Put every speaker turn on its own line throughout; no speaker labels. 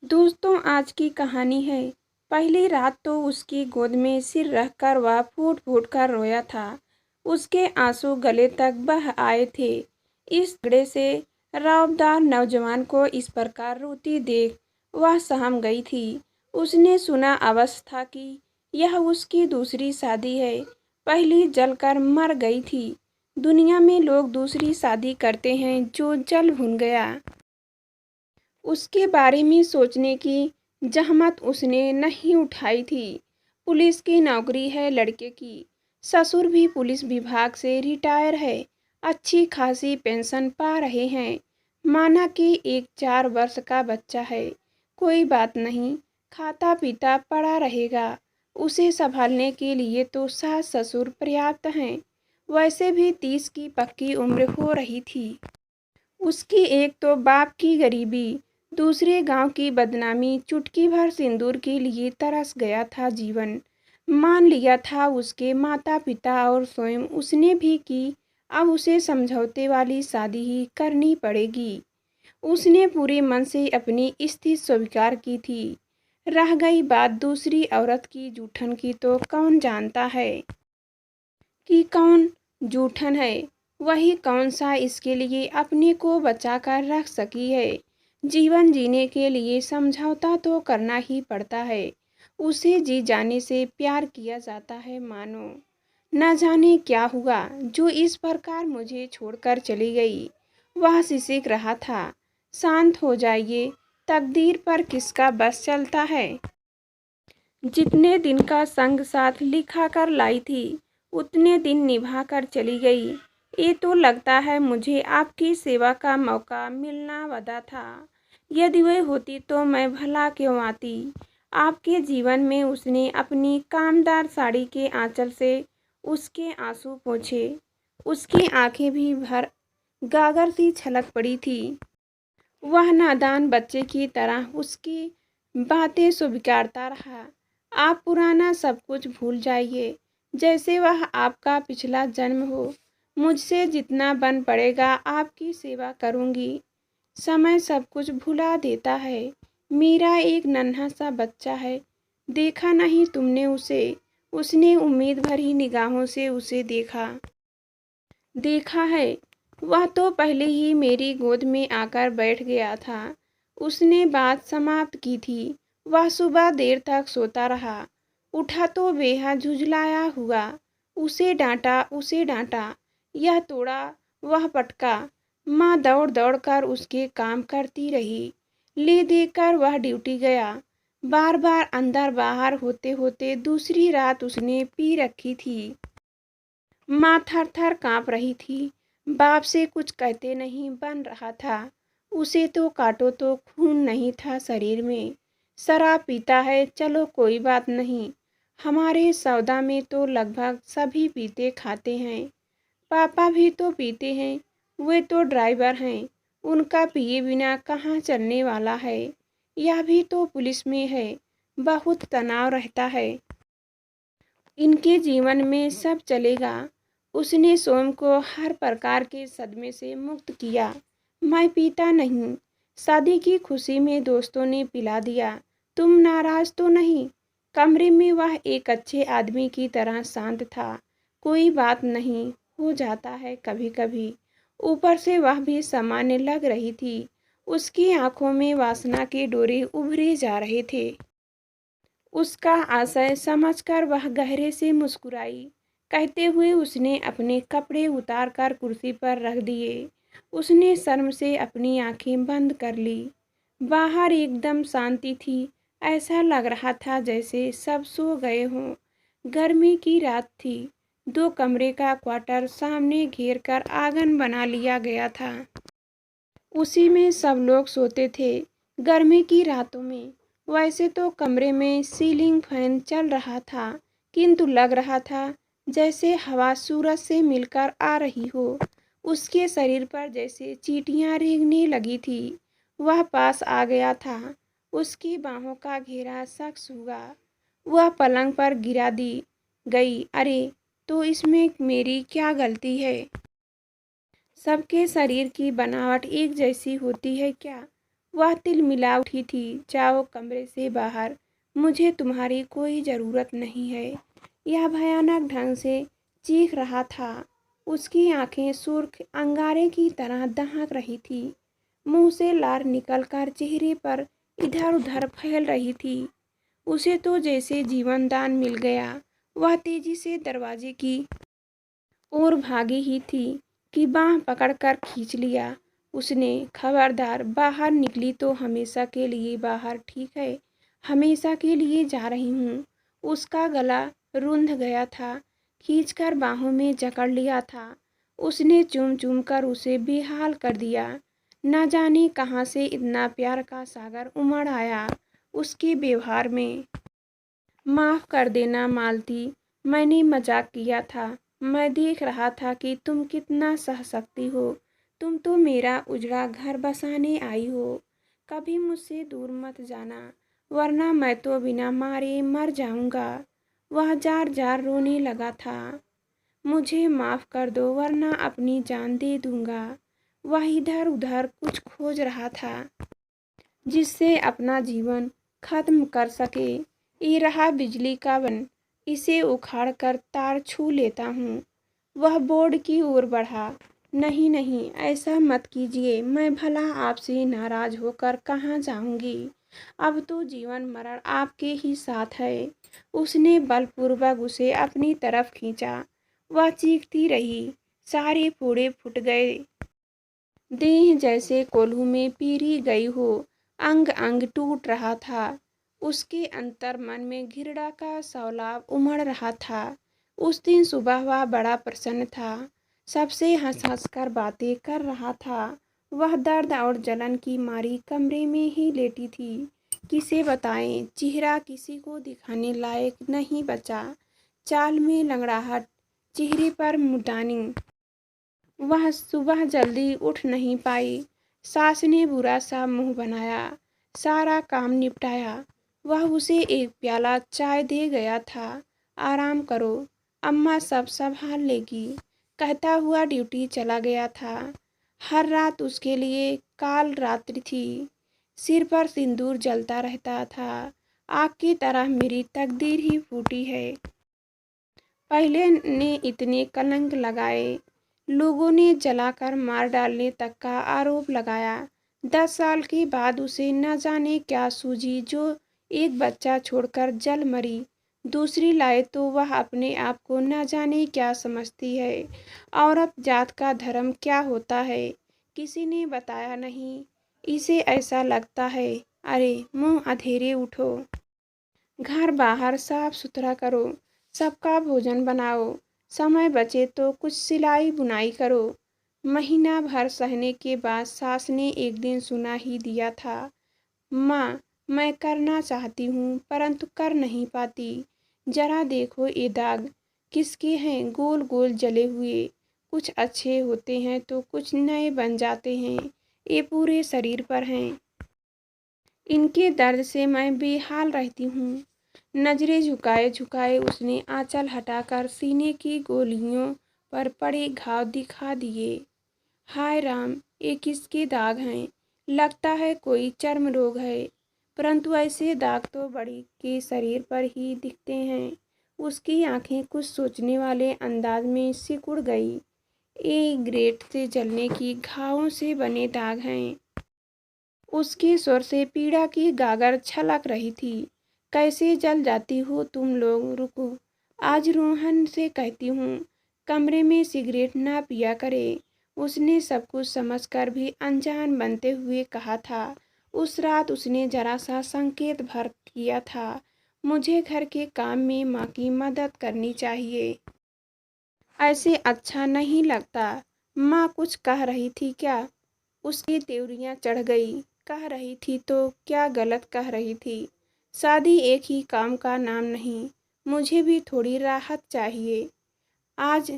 दोस्तों, आज की कहानी है। पहली रात तो उसकी गोद में सिर रखकर वह फूट फूट कर रोया था। उसके आंसू गले तक बह आए थे। इस झगड़े से रौबदार नौजवान को इस प्रकार रोती देख वह सहम गई थी। उसने सुना अवश्य था कि यह उसकी दूसरी शादी है। पहली जलकर मर गई थी। दुनिया में लोग दूसरी शादी करते हैं जो जल भुन गया। उसके बारे में सोचने की जहमत उसने नहीं उठाई थी। पुलिस की नौकरी है लड़के की। ससुर भी पुलिस विभाग से रिटायर है। अच्छी खासी पेंशन पा रहे हैं। माना कि एक 4 वर्ष का बच्चा है। कोई बात नहीं, खाता पीता पड़ा रहेगा। उसे संभालने के लिए तो सास ससुर पर्याप्त हैं। वैसे भी 30 की पक्की उम्र हो रही थी। उसकी एक तो बाप की गरीबी, दूसरे गांव की बदनामी, चुटकी भर सिंदूर के लिए तरस गया था जीवन। मान लिया था उसके माता पिता और स्वयं उसने भी कि अब उसे समझौते वाली शादी ही करनी पड़ेगी। उसने पूरे मन से अपनी स्थिति स्वीकार की थी। रह गई बात दूसरी औरत की जूठन की, तो कौन जानता है कि कौन जूठन है। वही कौन सा इसके लिए अपने को बचा कर रख सकी है। जीवन जीने के लिए समझौता तो करना ही पड़ता है। उसे जी जाने से प्यार किया जाता है मानो। न जाने क्या हुआ जो इस प्रकार मुझे छोड़कर चली गई। वह सिसक रहा था। शांत हो जाइए, तकदीर पर किसका बस चलता है। जितने दिन का संग साथ लिखा कर लाई थी, उतने दिन निभा कर चली गई। ये तो लगता है मुझे आपकी सेवा का मौका मिलना वदा था। यदि वह होती तो मैं भला क्यों आती। आपके जीवन में उसने अपनी कामदार साड़ी के आंचल से उसके आंसू पोंछे। उसकी आंखें भी भर गागर सी छलक पड़ी थी। वह नादान बच्चे की तरह उसकी बातें स्वीकारता रहा। आप पुराना सब कुछ भूल जाइए, जैसे वह आपका पिछला जन्म हो। मुझसे जितना बन पड़ेगा आपकी सेवा करूंगी। समय सब कुछ भुला देता है। मीरा एक नन्हा सा बच्चा है। देखा नहीं तुमने उसे। उसने उम्मीद भरी निगाहों से उसे देखा। देखा है। वह तो पहले ही मेरी गोद में आकर बैठ गया था। उसने बात समाप्त की थी। वह सुबह देर तक सोता रहा। उठा तो बेहद झुंझलाया हुआ। उसे डांटा। यह तोड़ा, वह पटका। माँ दौड़ दौड़ कर उसके काम करती रही। ले देकर वह ड्यूटी गया। बार बार अंदर बाहर होते होते दूसरी रात उसने पी रखी थी। माँ थर थर काँप रही थी। बाप से कुछ कहते नहीं बन रहा था। उसे तो काटो तो खून नहीं था शरीर में। शराब पीता है, चलो कोई बात नहीं। हमारे सौदा में तो लगभग सभी पीते खाते हैं। पापा भी तो पीते हैं। वे तो ड्राइवर हैं। उनका पिए बिना कहाँ चलने वाला है। यह भी तो पुलिस में है। बहुत तनाव रहता है। इनके जीवन में सब चलेगा। उसने स्वयं को हर प्रकार के सदमे से मुक्त किया। मैं पीता नहीं। शादी की खुशी में दोस्तों ने पिला दिया। तुम नाराज तो नहीं। कमरे में वह एक अच्छे आदमी की तरह शांत था। कोई बात नहीं, हो जाता है कभी कभी। ऊपर से वह भी सामान्य लग रही थी। उसकी आंखों में वासना के डोरे उभरे जा रहे थे। उसका आशय समझकर वह गहरे से मुस्कुराई। कहते हुए उसने अपने कपड़े उतार कर कुर्सी पर रख दिए। उसने शर्म से अपनी आंखें बंद कर ली। बाहर एकदम शांति थी। ऐसा लग रहा था जैसे सब सो गए हों। गर्मी की रात थी। 2 कमरे का क्वार्टर सामने घेर कर आंगन बना लिया गया था। उसी में सब लोग सोते थे गर्मी की रातों में। वैसे तो कमरे में सीलिंग फैन चल रहा था, किंतु लग रहा था जैसे हवा सूरज से मिलकर आ रही हो। उसके शरीर पर जैसे चींटियां रेंगने लगी थी। वह पास आ गया था। उसकी बाहों का घेरा शख्स हुआ। वह पलंग पर गिरा दी गई। अरे, तो इसमें मेरी क्या गलती है। सबके शरीर की बनावट एक जैसी होती है क्या। वह तिलमिला उठी थी। जाओ कमरे से बाहर, मुझे तुम्हारी कोई ज़रूरत नहीं है। यह भयानक ढंग से चीख रहा था। उसकी आंखें सुर्ख अंगारे की तरह दहक रही थी। मुंह से लार निकलकर चेहरे पर इधर उधर फैल रही थी। उसे तो जैसे जीवन दान मिल गया। वह तेजी से दरवाजे की ओर भागी ही थी कि बाँह पकड़कर खींच लिया उसने। खबरदार, बाहर निकली तो हमेशा के लिए बाहर, ठीक है? हमेशा के लिए जा रही हूँ। उसका गला रुंध गया था। खींचकर बाहों में जकड़ लिया था। उसने चूम चूम कर उसे बेहाल कर दिया। न जाने कहाँ से इतना प्यार का सागर उमड़ आया उसके व्यवहार में। माफ़ कर देना मालती, मैंने मजाक किया था। मैं देख रहा था कि तुम कितना सह सकती हो। तुम तो मेरा उजड़ा घर बसाने आई हो। कभी मुझसे दूर मत जाना, वरना मैं तो बिना मारे मर जाऊंगा। वह जार जार रोने लगा था। मुझे माफ़ कर दो, वरना अपनी जान दे दूंगा। वह इधर उधर कुछ खोज रहा था जिससे अपना जीवन खत्म कर सके। ये रहा बिजली का बन, इसे उखाड़ कर तार छू लेता हूँ। वह बोर्ड की ओर बढ़ा। नहीं नहीं, ऐसा मत कीजिए। मैं भला आपसे नाराज होकर कहाँ जाऊंगी। अब तो जीवन मरण आपके ही साथ है। उसने बलपूर्वक उसे अपनी तरफ खींचा। वह चीखती रही। सारे फोड़े फूट गए। देह जैसे कोल्हू में पीरी गई हो। अंग अंग टूट रहा था। उसके अंतर मन में घृणा का सौलाब उमड़ रहा था। उस दिन सुबह वह बड़ा प्रसन्न था। सबसे हंस हंस कर बातें कर रहा था। वह दर्द और जलन की मारी कमरे में ही लेटी थी। किसे बताएं, चेहरा किसी को दिखाने लायक नहीं बचा। चाल में लंगड़ाहट, चेहरे पर मुटानी। वह सुबह जल्दी उठ नहीं पाई। सास ने बुरा सा मुंह बनाया। सारा काम निपटाया। वह उसे एक प्याला चाय दे गया था। आराम करो, अम्मा सब संभाल लेगी, कहता हुआ ड्यूटी चला गया था। हर रात उसके लिए काल रात्रि थी। सिर पर सिंदूर जलता रहता था। आग की तरह मेरी तकदीर ही फूटी है। पहले ने इतने कलंक लगाए, लोगों ने जलाकर मार डालने तक का आरोप लगाया। 10 साल के बाद उसे न जाने क्या सूझी जो एक बच्चा छोड़कर जल मरी। दूसरी लाए तो वह अपने आप को न जाने क्या समझती है। औरत जात का धर्म क्या होता है, किसी ने बताया नहीं। इसे ऐसा लगता है। अरे मुंह अधेरे उठो, घर बाहर साफ सुथरा करो, सबका भोजन बनाओ, समय बचे तो कुछ सिलाई बुनाई करो। महीना भर सहने के बाद सास ने एक दिन सुना ही दिया था, माँ, मैं करना चाहती हूँ परंतु कर नहीं पाती। जरा देखो ये दाग किसके हैं, गोल गोल जले हुए। कुछ अच्छे होते हैं तो कुछ नए बन जाते हैं। ये पूरे शरीर पर हैं। इनके दर्द से मैं बेहाल रहती हूँ। नजरें झुकाए झुकाए उसने आंचल हटाकर सीने की गोलियों पर पड़े घाव दिखा दिए। हाय राम, ये किसके दाग हैं? लगता है कोई चर्म रोग है। परंतु ऐसे दाग तो बड़ी के शरीर पर ही दिखते हैं। उसकी आंखें कुछ सोचने वाले अंदाज में सिकुड़ गई। ये ग्रेट से जलने की घावों से बने दाग हैं। उसके स्वर से पीड़ा की गागर छलक रही थी। कैसे जल जाती हो तुम लोग, रुको, आज रोहन से कहती हूँ कमरे में सिगरेट ना पिया करे। उसने सब कुछ समझकर भी अनजान बनते हुए कहा था। उस रात उसने जरा सा संकेत भर किया था, मुझे घर के काम में माँ की मदद करनी चाहिए। ऐसे अच्छा नहीं लगता। माँ कुछ कह रही थी क्या? उसकी त्योरियां चढ़ गई। कह रही थी तो क्या गलत कह रही थी? शादी एक ही काम का नाम नहीं। मुझे भी थोड़ी राहत चाहिए। आज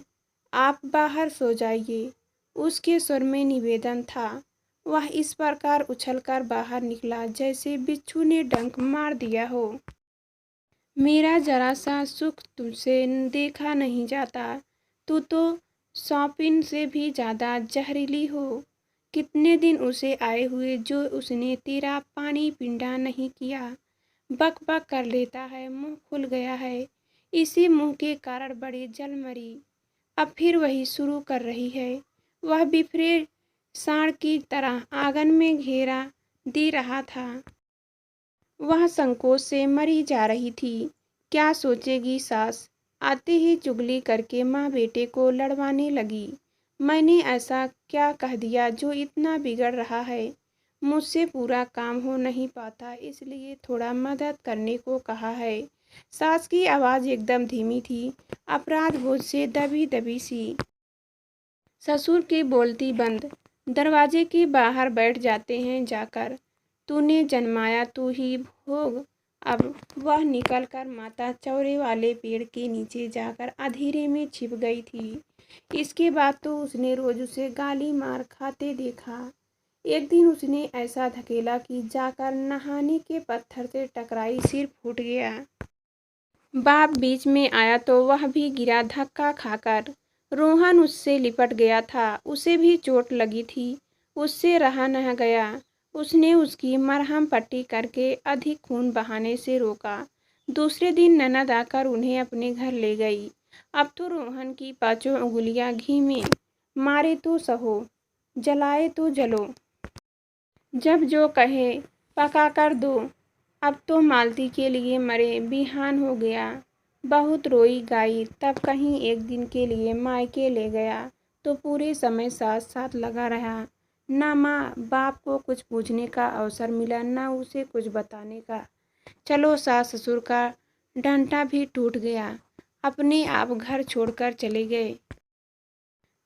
आप बाहर सो जाइए। उसके स्वर में निवेदन था। वह इस प्रकार उछलकर बाहर निकला जैसे बिच्छू ने डंक मार दिया हो। मेरा जरा सा सुख तुझसे देखा नहीं जाता। तू तो शौकीन से भी ज़्यादा जहरीली हो। कितने दिन उसे आए हुए जो उसने तेरा पानी पिंडा नहीं किया। बक बक कर लेता है, मुंह खुल गया है। इसी मुंह के कारण बड़ी जल मरी। अब फिर वही शुरू कर रही है। वह बिफरे सांड की तरह आंगन में घेरा दे रहा था। वह संकोच से मरी जा रही थी। क्या सोचेगी सास। आते ही चुगली करके माँ बेटे को लड़वाने लगी। मैंने ऐसा क्या कह दिया जो इतना बिगड़ रहा है। मुझसे पूरा काम हो नहीं पाता, इसलिए थोड़ा मदद करने को कहा है। सास की आवाज़ एकदम धीमी थी, अपराध बोझ से दबी दबी सी। ससुर की बोलती बंद। दरवाजे के बाहर बैठ जाते हैं जाकर। तूने जन्माया तू ही भोग। अब वह निकलकर माता चौरे वाले पेड़ के नीचे जाकर अंधेरे में छिप गई थी। इसके बाद तो उसने रोज उसे गाली मार खाते देखा। एक दिन उसने ऐसा धकेला कि जाकर नहाने के पत्थर से टकराई, सिर फूट गया। बाप बीच में आया तो वह भी गिरा धक्का खाकर। रोहन उससे लिपट गया था, उसे भी चोट लगी थी। उससे रहा न गया। उसने उसकी मरहम पट्टी करके अधिक खून बहाने से रोका। दूसरे दिन ननद आकर उन्हें अपने घर ले गई। अब तो रोहन की पांचों उंगलियां घी में। मारे तो सहो, जलाए तो जलो, जब जो कहे पका कर दो। अब तो मालती के लिए मरे बिहान हो गया। बहुत रोई गाई, तब कहीं एक दिन के लिए मायके ले गया तो पूरे समय साथ साथ लगा रहा। ना माँ बाप को कुछ पूछने का अवसर मिला, ना उसे कुछ बताने का। चलो सास ससुर का डंटा भी टूट गया। अपने आप घर छोड़कर चले गए।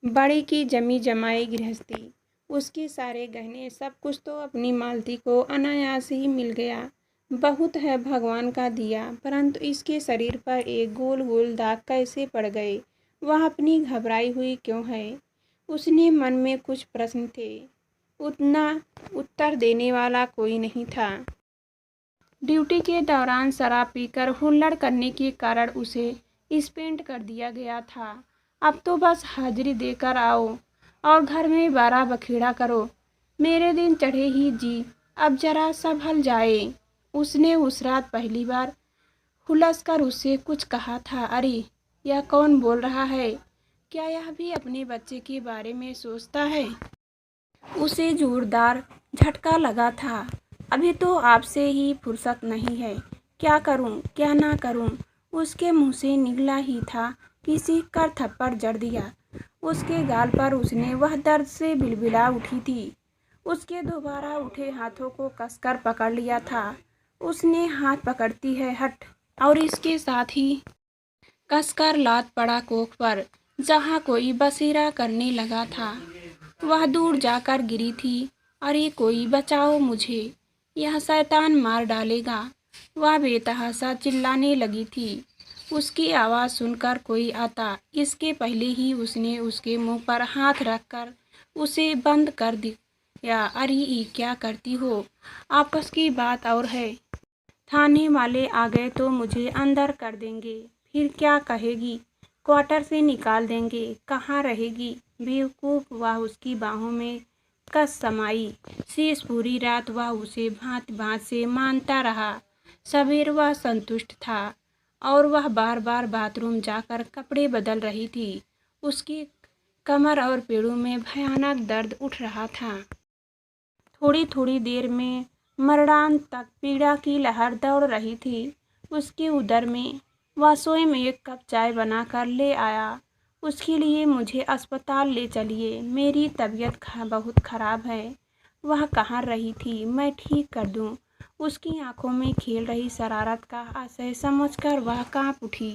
बड़ी की जमी जमाई गृहस्थी, उसके सारे गहने, सब कुछ तो अपनी मालती को अनायास ही मिल गया। बहुत है भगवान का दिया, परंतु इसके शरीर पर एक गोल गोल दाग कैसे पड़ गए। वह अपनी घबराई हुई क्यों है। उसने मन में कुछ प्रश्न थे, उतना उत्तर देने वाला कोई नहीं था। ड्यूटी के दौरान शराब पीकर हुल्लड़ करने के कारण उसे सस्पेंड कर दिया गया था। अब तो बस हाजिरी देकर आओ और घर में बारह बखेड़ा करो। मेरे दिन चढ़े ही जी, अब जरा संभल जाए। उसने उस रात पहली बार हुलस कर उससे कुछ कहा था। अरे यह कौन बोल रहा है। क्या यह भी अपने बच्चे के बारे में सोचता है। उसे जोरदार झटका लगा था। अभी तो आपसे ही फुर्सत नहीं है। क्या करूं क्या ना करूं। उसके मुंह से निकला ही था, किसी कर थप्पड़ जड़ दिया। उसके गाल पर उसने वह दर्द से बिलबिला उठी थी। उसके दोबारा उठे हाथों को कसकर पकड़ लिया था। उसने हाथ पकड़ती है हट, और इसके साथ ही कसकर लात पड़ा कोख पर, जहाँ कोई बसेरा करने लगा था। वह दूर जाकर गिरी थी। अरे कोई बचाओ मुझे, यह शैतान मार डालेगा। वह बेतहाशा चिल्लाने लगी थी। उसकी आवाज़ सुनकर कोई आता, इसके पहले ही उसने उसके मुंह पर हाथ रखकर उसे बंद कर दिया। अरे ये क्या करती हो, आपस की बात और है। थाने वाले आ गए तो मुझे अंदर कर देंगे, फिर क्या कहेगी। क्वार्टर से निकाल देंगे, कहाँ रहेगी। बेवकूफ़। वह उसकी बाहों में कस समाई। शेष पूरी रात वह उसे भांति भांति से मानता रहा। सवेर वह संतुष्ट था और वह बार बार बाथरूम जाकर कपड़े बदल रही थी। उसकी कमर और पेड़ों में भयानक दर्द उठ रहा था। थोड़ी थोड़ी देर में मरणान तक पीड़ा की लहर दौड़ रही थी उसके उदर में। वह स्वयं एक कप चाय बनाकर ले आया। उसके लिए मुझे अस्पताल ले चलिए, मेरी तबीयत बहुत खराब है। वह कहाँ रही थी, मैं ठीक कर दूँ। उसकी आंखों में खेल रही शरारत का आशय समझकर वह कांप उठी।